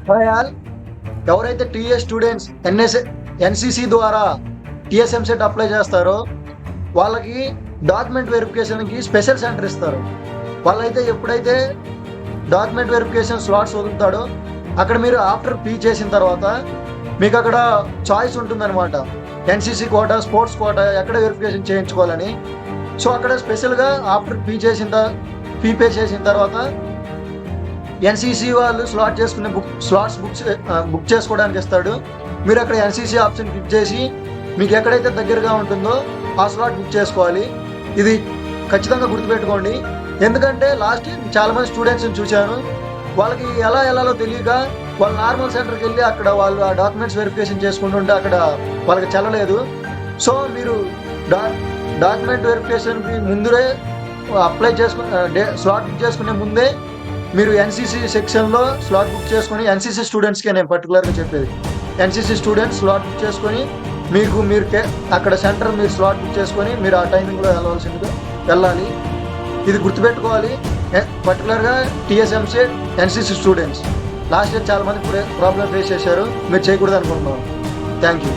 Hi all. ఎవరైతే TS students NCC ద్వారా TSM CET apply చేస్తారో వాళ్ళకి డాక్యుమెంట్ వెరిఫికేషన్కి స్పెషల్ సెంటర్ ఇస్తారు. వాళ్ళైతే ఎప్పుడైతే డాక్యుమెంట్ వెరిఫికేషన్ స్లాట్స్ వదులుతాడో అక్కడ మీరు ఆఫ్టర్ పీ చేసిన తర్వాత మీకు అక్కడ చాయిస్ ఉంటుందన్నమాట. ఎన్సీసీ కోటా, స్పోర్ట్స్ కోటా ఎక్కడ వెరిఫికేషన్ చేయించుకోవాలని. సో అక్కడ స్పెషల్గా ఆఫ్టర్ పే చేసిన తర్వాత ఎన్సీసీ వాళ్ళు స్లాట్స్ బుక్ చేసుకోవడానికి ఇస్తాడు. మీరు అక్కడ ఎన్సీసీ ఆప్షన్ క్లిక్ చేసి మీకు ఎక్కడైతే దగ్గరగా ఉంటుందో ఆ స్లాట్ బుక్ చేసుకోవాలి. ఇది ఖచ్చితంగా గుర్తుపెట్టుకోండి. ఎందుకంటే లాస్ట్ టైం చాలామంది స్టూడెంట్స్ని చూశాను, వాళ్ళకి ఎలాలో తెలియక వాళ్ళు నార్మల్ సెంటర్కి వెళ్ళి అక్కడ వాళ్ళు ఆ డాక్యుమెంట్స్ వెరిఫికేషన్ చేసుకుంటుంటే అక్కడ వాళ్ళకి చెల్లలేదు. సో మీరు డాక్యుమెంట్ వెరిఫికేషన్కి ముందే అప్లై చేసుకుని స్లాట్ బుక్ చేసుకునే ముందే మీరు ఎన్సీసీ సెక్షన్లో స్లాట్ బుక్ చేసుకొని, ఎన్సీసీ స్టూడెంట్స్కే నేను పర్టికులర్గా చెప్పేది, ఎన్సీసీ స్టూడెంట్స్ స్లాట్ బుక్ చేసుకొని మీరు అక్కడ సెంటర్ మీరు స్లాట్ బుక్ చేసుకొని మీరు ఆ టైమింగ్లో వెళ్ళాలి. ఇది గుర్తుపెట్టుకోవాలి. పర్టికులర్గా TSMC NCC students last year చాలామంది ప్రాబ్లం ఫేస్ చేశారు, మీరు చేయకూడదు అనుకుంటున్నాను. Thank you.